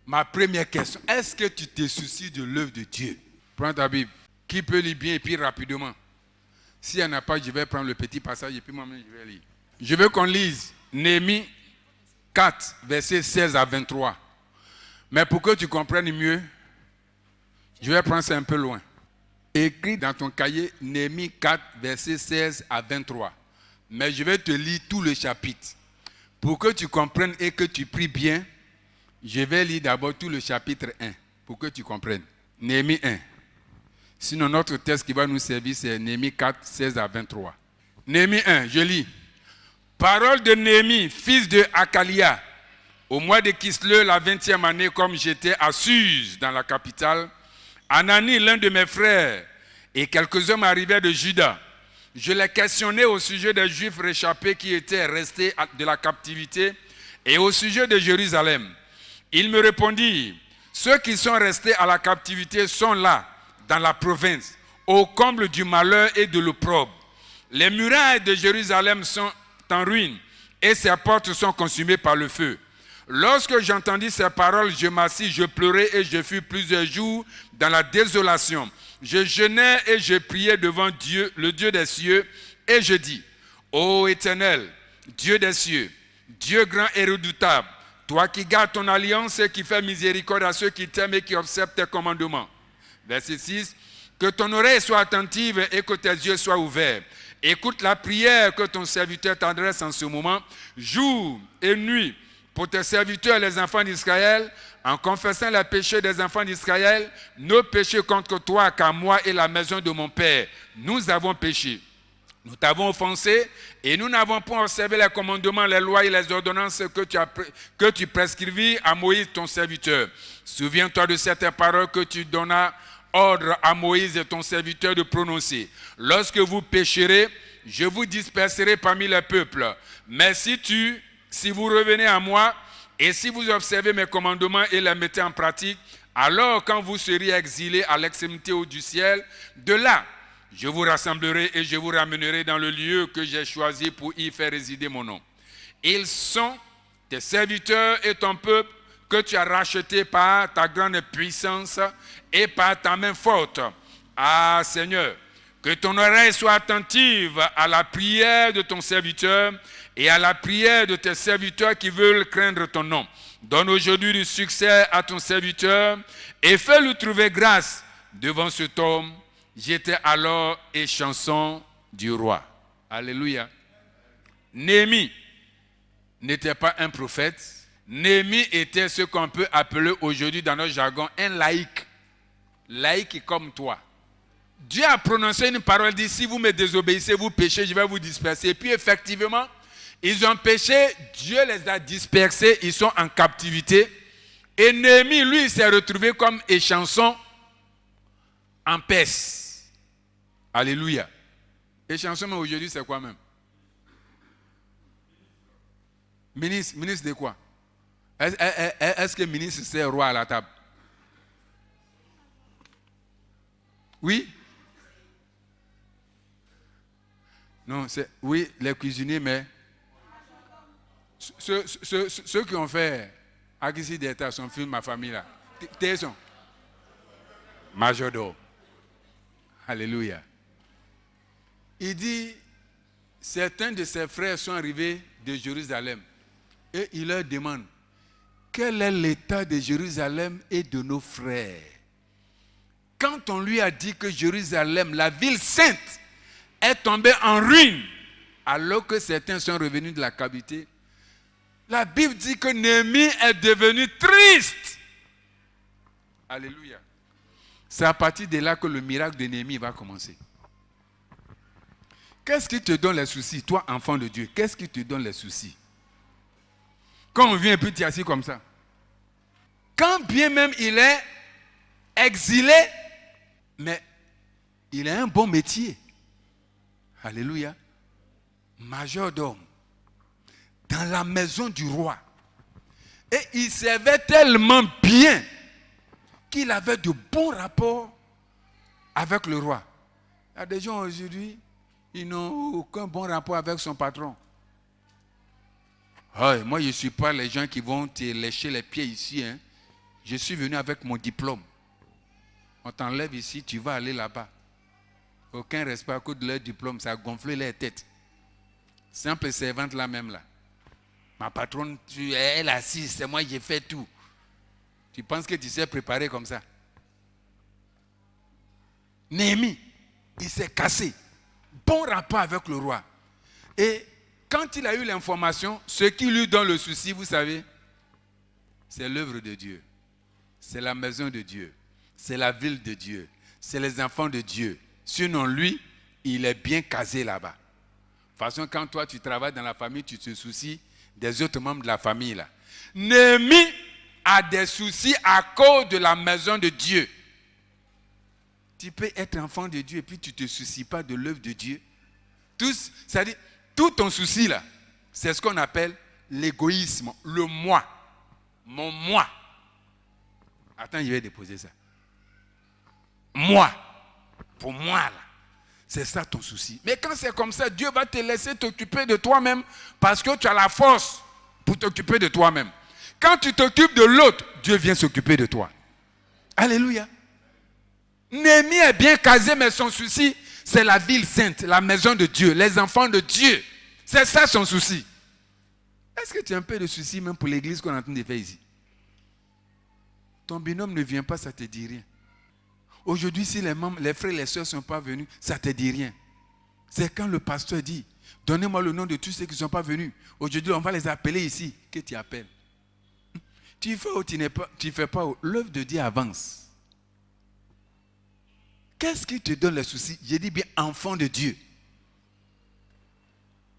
Ma première question, est-ce que tu te soucies de l'œuvre de Dieu? Prends ta Bible. Qui peut lire bien et puis rapidement? S'il n'y en a pas, je vais prendre le petit passage et puis moi-même je vais lire. Je veux qu'on lise Néhémie 4, versets 16 à 23. Mais pour que tu comprennes mieux, je vais prendre ça un peu loin. Écris dans ton cahier Néhémie 4, versets 16 à 23. Mais je vais te lire tout le chapitre. Pour que tu comprennes et que tu pries bien, je vais lire d'abord tout le chapitre 1, pour que tu comprennes. Néhémie 1. Sinon, notre texte qui va nous servir, c'est Néhémie 4, 16 à 23. Néhémie 1, je lis. Parole de Néhémie, fils de Hakalia. Au mois de Kisleu, la 20e année, comme j'étais à Suse, dans la capitale, Anani, l'un de mes frères, et quelques hommes arrivèrent de Juda. Je les questionnais au sujet des Juifs réchappés qui étaient restés de la captivité et au sujet de Jérusalem. Ils me répondirent, ceux qui sont restés à la captivité sont là, dans la province, au comble du malheur et de l'opprobre. Les murailles de Jérusalem sont en ruine et ses portes sont consumées par le feu. Lorsque j'entendis ces paroles, je m'assis, je pleurais et je fus plusieurs jours dans la désolation. Je jeûnais et je priais devant Dieu, le Dieu des cieux, et je dis, ô Éternel, Dieu des cieux, Dieu grand et redoutable, toi qui gardes ton alliance et qui fais miséricorde à ceux qui t'aiment et qui observent tes commandements. Verset 6, que ton oreille soit attentive et que tes yeux soient ouverts. Écoute la prière que ton serviteur t'adresse en ce moment, jour et nuit, pour tes serviteurs, les enfants d'Israël, en confessant les péchés des enfants d'Israël, nos péchés contre toi, car moi et la maison de mon Père, nous avons péché. Nous t'avons offensé et nous n'avons point observé les commandements, les lois et les ordonnances que tu prescrivis à Moïse, ton serviteur. Souviens-toi de cette parole que tu donnas ordre à Moïse et ton serviteur de prononcer. Lorsque vous pécherez, je vous disperserai parmi les peuples. Mais si vous revenez à moi, et si vous observez mes commandements et les mettez en pratique, alors quand vous serez exilés à l'extrémité du ciel, de là, je vous rassemblerai et je vous ramènerai dans le lieu que j'ai choisi pour y faire résider mon nom. Ils sont tes serviteurs et ton peuple que tu as racheté par ta grande puissance et par ta main forte. Ah Seigneur, que ton oreille soit attentive à la prière de ton serviteur et à la prière de tes serviteurs qui veulent craindre ton nom. Donne aujourd'hui du succès à ton serviteur et fais-lui trouver grâce devant cet homme. J'étais alors échanson du roi. Alléluia. Néhémie n'était pas un prophète. Néhémie était ce qu'on peut appeler aujourd'hui dans notre jargon un laïc. Laïc comme toi. Dieu a prononcé une parole, dit, si vous me désobéissez, vous péchez, je vais vous disperser. Et puis effectivement, ils ont péché, Dieu les a dispersés, ils sont en captivité. Et Néhémie, lui, s'est retrouvé comme échanson en Perse. Alléluia. Échanson, mais aujourd'hui, c'est quoi même? Ministre de quoi? Est-ce que ministre, c'est roi à la table? Oui? Non, c'est... Oui, les cuisiniers, mais... Ceux qui ont fait Aguissi d'État, son film, ma famille là. Tesson. Majordome. Alléluia. Il dit, certains de ses frères sont arrivés de Jérusalem et il leur demande, quel est l'état de Jérusalem et de nos frères? Quand on lui a dit que Jérusalem, la ville sainte, est tombée en ruine, alors que certains sont revenus de la captivité, la Bible dit que Néhémie est devenu triste. Alléluia. C'est à partir de là que le miracle de Néhémie va commencer. Qu'est-ce qui te donne les soucis, toi, enfant de Dieu? Qu'est-ce qui te donne les soucis? Quand on vient et puis tu es assis comme ça. Quand bien même il est exilé, mais il a un bon métier. Alléluia. Majordome. Dans la maison du roi. Et il servait tellement bien qu'il avait de bons rapports avec le roi. Il y a des gens aujourd'hui, ils n'ont aucun bon rapport avec son patron. Oh, moi, je ne suis pas les gens qui vont te lécher les pieds ici. Hein. Je suis venu avec mon diplôme. On t'enlève ici, tu vas aller là-bas. Aucun respect à cause de leur diplôme, ça a gonflé leur tête. Simple servante là même là. Ma patronne, elle est assise, c'est moi qui ai fait tout. Tu penses que tu sais préparer comme ça? Néhémie, il s'est cassé. Bon rapport avec le roi. Et quand il a eu l'information, ce qui lui donne le souci, vous savez, c'est l'œuvre de Dieu. C'est la maison de Dieu. C'est la ville de Dieu. C'est les enfants de Dieu. Sinon, lui, il est bien casé là-bas. De toute façon, quand toi, tu travailles dans la famille, tu te soucies des autres membres de la famille là. Néhémie a des soucis à cause de la maison de Dieu. Tu peux être enfant de Dieu et puis tu ne te soucies pas de l'œuvre de Dieu. C'est-à-dire, tout ton souci là, c'est ce qu'on appelle l'égoïsme, le moi. Mon moi. Attends, je vais déposer ça. Moi. Pour moi là. C'est ça ton souci. Mais quand c'est comme ça, Dieu va te laisser t'occuper de toi-même parce que tu as la force pour t'occuper de toi-même. Quand tu t'occupes de l'autre, Dieu vient s'occuper de toi. Alléluia. Néhémie est bien casé, mais son souci, c'est la ville sainte, la maison de Dieu, les enfants de Dieu. C'est ça son souci. Est-ce que tu as un peu de souci même pour l'église qu'on est en train de faire ici? Ton binôme ne vient pas, ça ne te dit rien. Aujourd'hui, si les frères et les sœurs ne sont pas venus, ça ne te dit rien. C'est quand le pasteur dit, donnez-moi le nom de tous ceux qui ne sont pas venus. Aujourd'hui, on va les appeler ici. Que tu appelles? Tu fais ou tu ne fais pas, l'œuvre de Dieu avance. Qu'est-ce qui te donne les soucis? J'ai dit bien enfant de Dieu.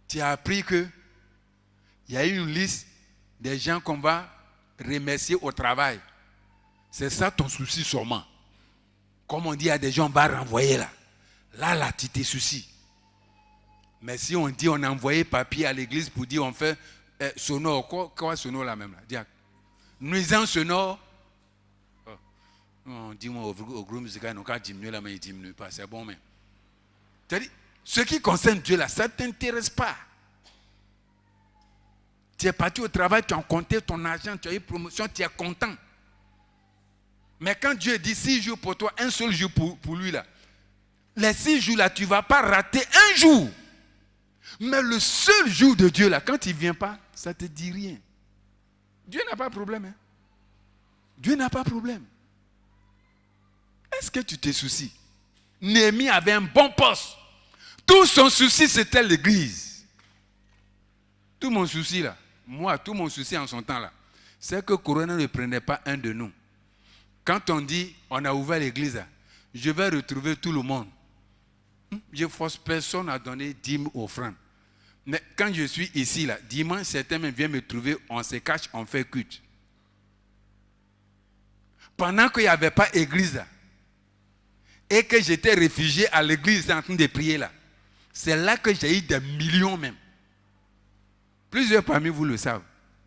Tu as appris qu'il y a une liste des gens qu'on va remercier au travail. C'est ça ton souci sûrement. Comme on dit, il y a des gens qu'on va renvoyer là. Là, tu te soucies. Mais si on dit on a envoyé papier à l'église pour dire on fait sonore, quoi sonore là même là? Diacre. Nuisance sonore. Oh, dis-moi au groupe musical, quand il diminue là, mais il ne diminue pas. C'est bon, mais. C'est-à-dire, ce qui concerne Dieu là, ça ne t'intéresse pas. Tu es parti au travail, tu as compté ton argent, tu as eu promotion, tu es content. Mais quand Dieu dit 6 jours pour toi, un seul jour pour lui là, les 6 jours là, tu ne vas pas rater un jour. Mais le seul jour de Dieu là, quand il ne vient pas, ça ne te dit rien. Dieu n'a pas de problème. Hein? Dieu n'a pas de problème. Est-ce que tu te soucies? Néhémie avait un bon poste. Tout son souci, c'était l'église. Tout mon souci là, tout mon souci en son temps là, c'est que Corona ne prenait pas un de nous. Quand on dit, on a ouvert l'église, je vais retrouver tout le monde. Je force personne à donner 10 offrandes. Mais quand je suis ici, là, dimanche, certains même viennent me trouver, on se cache, on fait culte. Pendant qu'il n'y avait pas d'église, et que j'étais réfugié à l'église en train de prier là, c'est là que j'ai eu des millions même. Plusieurs parmi vous le savent.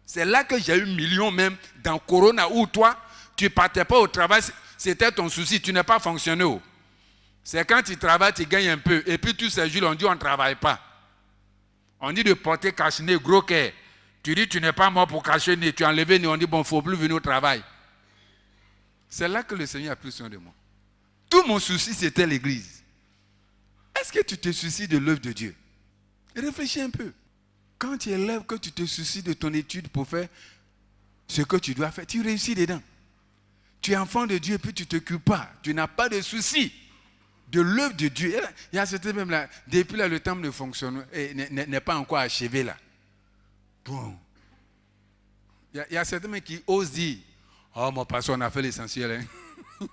C'est là que j'ai eu millions même dans Corona où toi, tu ne partais pas au travail, c'était ton souci, tu n'es pas fonctionnaire. C'est quand tu travailles, tu gagnes un peu. Et puis tous ces jours, on dit on ne travaille pas. On dit de porter cache-nez, gros cœur. Tu dis tu n'es pas mort pour cache-nez, tu as enlevé, on dit bon, il ne faut plus venir au travail. C'est là que le Seigneur a pris soin de moi. Tout mon souci, c'était l'église. Est-ce que tu te soucies de l'œuvre de Dieu? Réfléchis un peu. Quand tu élèves, que tu te soucies de ton étude pour faire ce que tu dois faire, tu réussis dedans. Tu es enfant de Dieu et puis tu ne t'occupes pas. Tu n'as pas de soucis de l'œuvre de Dieu. Il y a certains même là, depuis là, le temple ne fonctionne, n'est pas encore achevé là. Bon. Il y a certains même qui osent dire, oh mon pasteur, on a fait l'essentiel. Hein?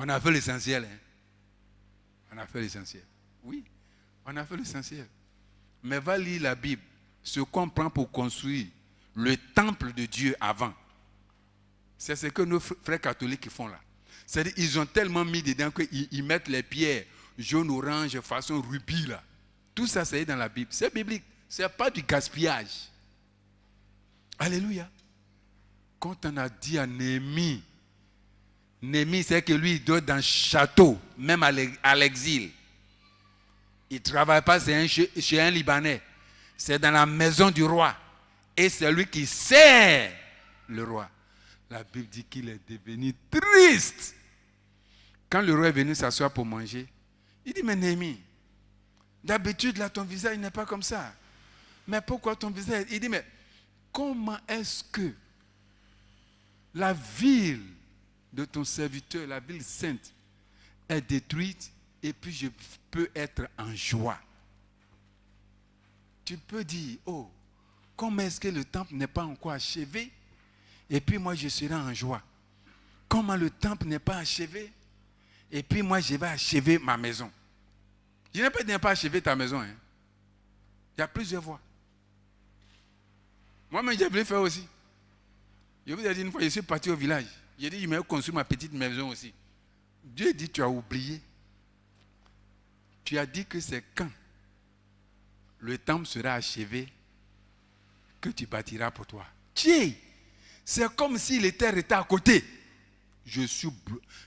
On a fait l'essentiel. Hein? On a fait l'essentiel. Oui, on a fait l'essentiel. Mais va lire la Bible, ce qu'on prend pour construire le temple de Dieu avant. C'est ce que nos frères catholiques font là. C'est-à-dire qu'ils ont tellement mis dedans qu'ils mettent les pierres jaune, orange, façon rubis là. Tout ça, c'est dans la Bible. C'est biblique. Ce n'est pas du gaspillage. Alléluia. Quand on a dit à Néhémie, c'est que lui, il doit être dans le château, même à l'exil. Il ne travaille pas chez un Libanais. C'est dans la maison du roi. Et c'est lui qui sert le roi. La Bible dit qu'il est devenu triste. Quand le roi est venu s'asseoir pour manger, il dit, mais Néhémie, d'habitude, là, ton visage n'est pas comme ça. Mais pourquoi ton visage? Il dit, mais comment est-ce que la ville de ton serviteur, la ville sainte, est détruite et puis je peux être en joie? Tu peux dire, oh, comment est-ce que le temple n'est pas encore achevé et puis moi je serai en joie? Comment le temple n'est pas achevé et puis moi je vais achever ma maison? Je n'ai pas dit ne pas achever ta maison. Hein. Il y a plusieurs voies. Moi-même, j'ai voulu faire aussi. Je vous ai dit une fois, je suis parti au village. J'ai dit, je vais construire ma petite maison aussi. Dieu dit, tu as oublié. Tu as dit que c'est quand le temple sera achevé que tu bâtiras pour toi. Tiens, c'est comme si les terres étaient à côté. Je suis...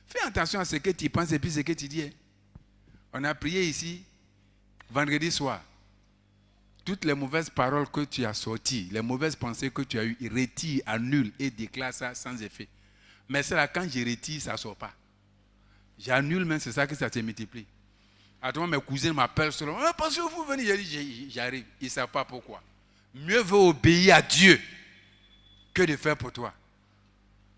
Fais attention à ce que tu penses et puis ce que tu dis. On a prié ici, vendredi soir. Toutes les mauvaises paroles que tu as sorties, les mauvaises pensées que tu as eues, retire, annule et déclare ça sans effet. Mais c'est là, quand je retire, ça ne sort pas. J'annule, mais c'est ça que ça se multiplie. À toi, mes cousins m'appellent seulement. Ah, parce que vous venez, j'arrive. Ils ne savent pas pourquoi. Mieux vaut obéir à Dieu que de faire pour toi.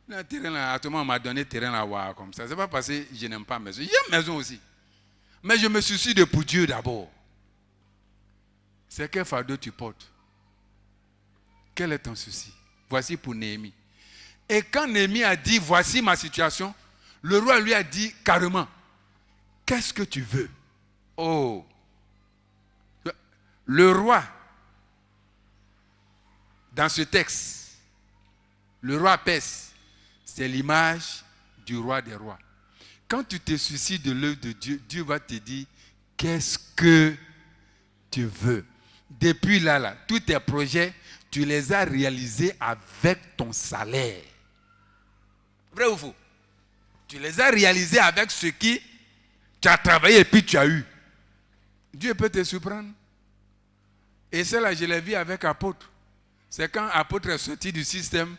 Le terrain là, à tout le monde m'a donné terrain là, comme ça. Ce n'est pas parce que je n'aime pas maison. J'ai une maison aussi. Mais je me soucie de pour Dieu d'abord. C'est quel fardeau tu portes? Quel est ton souci? Voici pour Néhémie. Et quand Néhémie a dit, voici ma situation, le roi lui a dit carrément, qu'est-ce que tu veux? Oh! Le roi, dans ce texte, le roi Perse, c'est l'image du roi des rois. Quand tu te soucies de l'œuvre de Dieu, Dieu va te dire, qu'est-ce que tu veux? Depuis là, tous tes projets, tu les as réalisés avec ton salaire. Vrai ou faux? Tu les as réalisés avec ce qui tu as travaillé et puis tu as eu. Dieu peut te surprendre. Et cela, je l'ai vu avec apôtre. C'est quand apôtre est sorti du système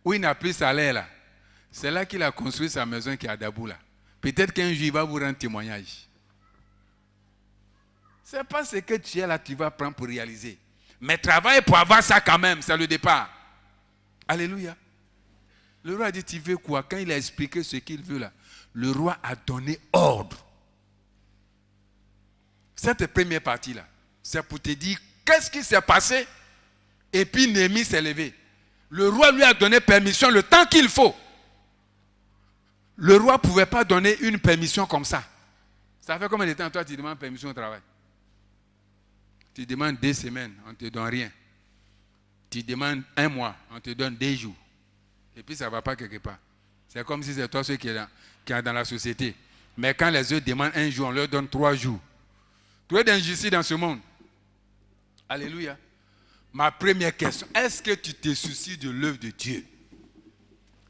où il n'a plus salaire là. C'est là qu'il a construit sa maison qui est à Dabou là. Peut-être qu'un jour il va vous rendre témoignage. Ce n'est pas ce que tu es là, tu vas prendre pour réaliser. Mais travaille pour avoir ça quand même, c'est le départ. Alléluia. Le roi a dit, tu veux quoi? Quand il a expliqué ce qu'il veut là, le roi a donné ordre. Cette première partie là, c'est pour te dire qu'est-ce qui s'est passé. Et puis Néhémie s'est levé. Le roi lui a donné permission le temps qu'il faut. Le roi ne pouvait pas donner une permission comme ça. Ça fait combien de temps toi tu demandes permission au travail? Tu demandes 2 semaines, on ne te donne rien. Tu demandes 1 mois, on te donne 2 jours. Et puis ça ne va pas quelque part. C'est comme si c'est toi ceux qui est dans la société. Mais quand les autres demandent 1 jour, on leur donne 3 jours. Tu es d'injustice dans ce monde. Alléluia. Ma première question, est-ce que tu te soucies de l'œuvre de Dieu?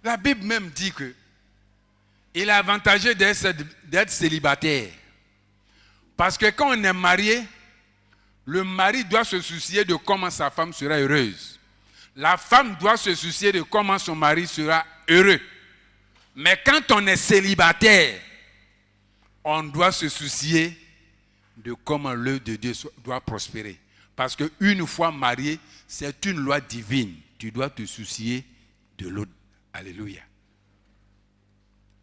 La Bible même dit que il est avantageux d'être célibataire. Parce que quand on est marié, le mari doit se soucier de comment sa femme sera heureuse. La femme doit se soucier de comment son mari sera heureux. Mais quand on est célibataire, on doit se soucier de comment l'œuvre de Dieu doit prospérer. Parce qu'une fois marié, c'est une loi divine. Tu dois te soucier de l'autre. Alléluia.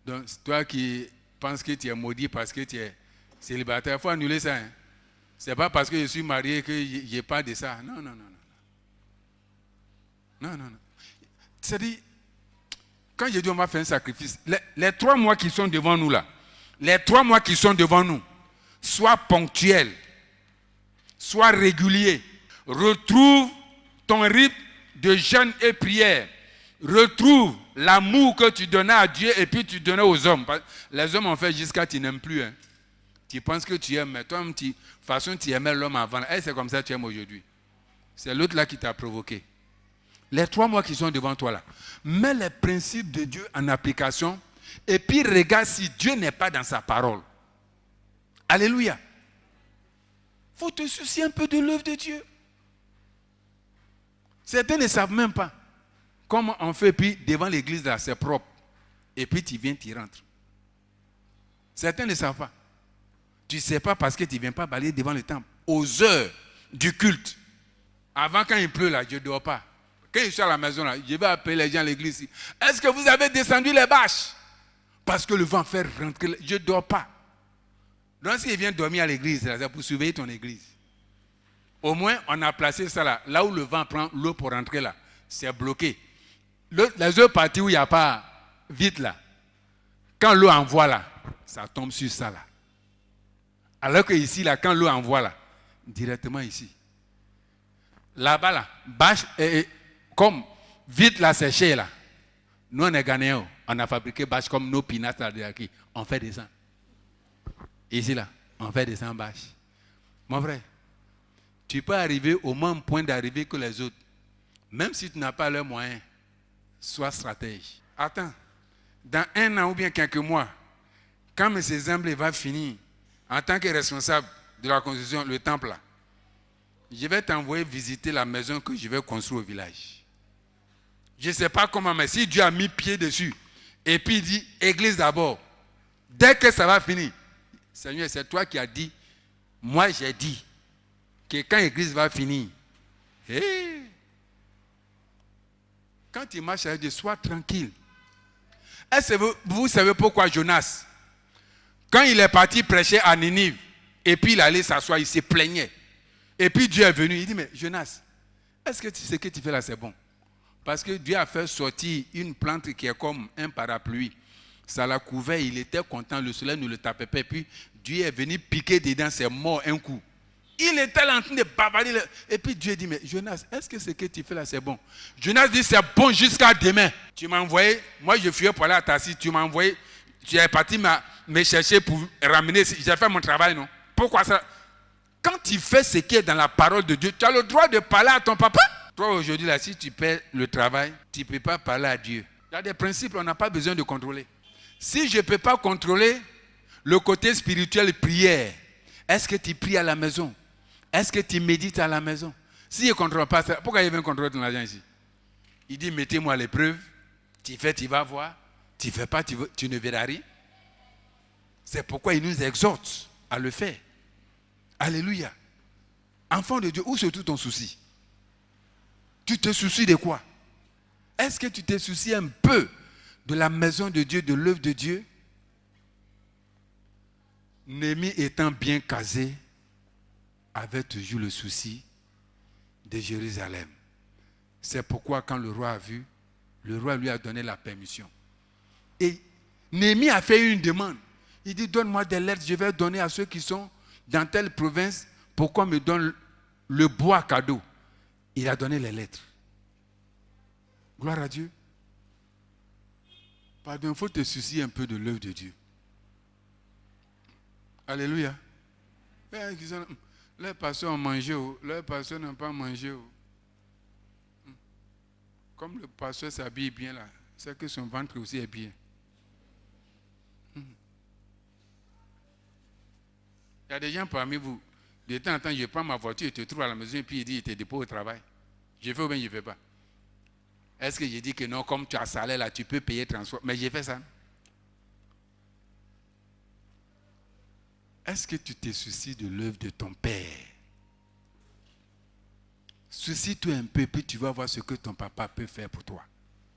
Donc, toi qui penses que tu es maudit parce que tu es célibataire, il faut annuler ça. Hein? Ce n'est pas parce que je suis marié que je n'ai pas de ça. Non, non, non, non. Non, non, non. C'est-à-dire, quand je dis on va faire un sacrifice, les 3 mois qui sont devant nous là, les 3 mois qui sont devant nous, sois ponctuel, sois régulier, retrouve ton rythme de jeûne et prière, retrouve l'amour que tu donnais à Dieu et puis tu donnais aux hommes. Les hommes ont fait jusqu'à tu n'aimes plus. Hein. Tu penses que tu aimes, mais toi, de toute façon, tu aimais l'homme avant. Et c'est comme ça que tu aimes aujourd'hui. C'est l'autre là qui t'a provoqué. Les 3 mois qui sont devant toi là, mets les principes de Dieu en application et puis regarde si Dieu n'est pas dans sa parole. Alléluia. Il faut te soucier un peu de l'œuvre de Dieu. Certains ne savent même pas Comme on fait, puis devant l'église, là, c'est propre. Et puis tu viens, tu rentres. Certains ne savent pas. Tu ne sais pas parce que tu ne viens pas balayer devant le temple. Aux heures du culte. Avant, quand il pleut, là, je ne dors pas. Quand je suis à la maison, là, je vais appeler les gens à l'église. Est-ce que vous avez descendu les bâches? Parce que le vent fait rentrer. Je ne dors pas. Donc, s'il vient dormir à l'église, c'est pour surveiller ton église. Au moins, on a placé ça là. Là où le vent prend l'eau pour rentrer, là, c'est bloqué. Les autres parties où il n'y a pas vite, là, quand l'eau envoie, là, ça tombe sur ça, là. Alors que ici, là, quand l'eau envoie, là, directement ici. Là-bas, là, bâche, comme vite la séchée, là. Nous, on est Ghanéens, on a fabriqué bâche comme nos pinates là, on fait des sangs. Ici, là, on fait des sangs bâches. Mon frère, tu peux arriver au même point d'arrivée que les autres. Même si tu n'as pas leurs moyens, sois stratège. Attends, dans 1 an ou bien quelques mois, quand M. Zemble va finir, en tant que responsable de la construction, le temple là, je vais t'envoyer visiter la maison que je vais construire au village. Je ne sais pas comment, mais si Dieu a mis pied dessus, et puis il dit, église d'abord, dès que ça va finir, Seigneur, c'est toi qui as dit, moi j'ai dit, que quand l'église va finir, quand tu marches avec Dieu, sois tranquille. Est-ce que vous savez pourquoi Jonas, quand il est parti prêcher à Ninive, et puis il allait s'asseoir, il se plaignait. Et puis Dieu est venu, il dit, mais Jonas, est-ce que ce que tu fais là, c'est bon? Parce que Dieu a fait sortir une plante qui est comme un parapluie. Ça l'a couvert, il était content, le soleil ne le tapait pas. Et puis Dieu est venu piquer dedans, c'est mort un coup. Il était là en train de bavarder. Et puis Dieu dit, mais Jonas, est-ce que ce que tu fais là, c'est bon? Jonas dit, c'est bon jusqu'à demain. Tu m'as envoyé, moi je fuyais pour aller à Tassi, tu m'as envoyé, tu es parti me chercher pour ramener, j'ai fait mon travail, non? Pourquoi ça? Quand tu fais ce qui est dans la parole de Dieu, tu as le droit de parler à ton papa. Toi aujourd'hui, là, si tu perds le travail, tu ne peux pas parler à Dieu. Il y a des principes, on n'a pas besoin de contrôler. Si je ne peux pas contrôler le côté spirituel prière, est-ce que tu pries à la maison? Est-ce que tu médites à la maison? Si je ne contrôle pas ça, pourquoi il vient contrôler ton argent ici? Il dit, mettez-moi à l'épreuve. Tu fais, tu vas voir. Tu ne fais pas, tu ne verras rien. C'est pourquoi il nous exhorte à le faire. Alléluia. Enfant de Dieu, où se trouve ton souci? Tu te soucies de quoi? Est-ce que tu te soucies un peu de la maison de Dieu, de l'œuvre de Dieu? Néhémie étant bien casé, avait toujours le souci de Jérusalem. C'est pourquoi quand le roi a vu, le roi lui a donné la permission. Et Néhémie a fait une demande. Il dit, donne-moi des lettres, je vais donner à ceux qui sont dans telle province, pourquoi me donne le bois cadeau? Il a donné les lettres. Gloire à Dieu. Pardon, il faut te soucier un peu de l'œuvre de Dieu. Alléluia. Les pasteurs ont mangé, les pasteurs n'ont pas mangé. Comme le pasteur s'habille bien là, c'est que son ventre aussi est bien. Il y a des gens parmi vous, de temps en temps, je prends ma voiture, je te trouve à la maison et puis il dit, il te dépose au travail. Je fais ou bien je ne fais pas? Est-ce que je dis que non, comme tu as salaire là, tu peux payer transport? Mais j'ai fait ça. Est-ce que tu te soucies de l'œuvre de ton père? Soucie-toi un peu, puis tu vas voir ce que ton papa peut faire pour toi.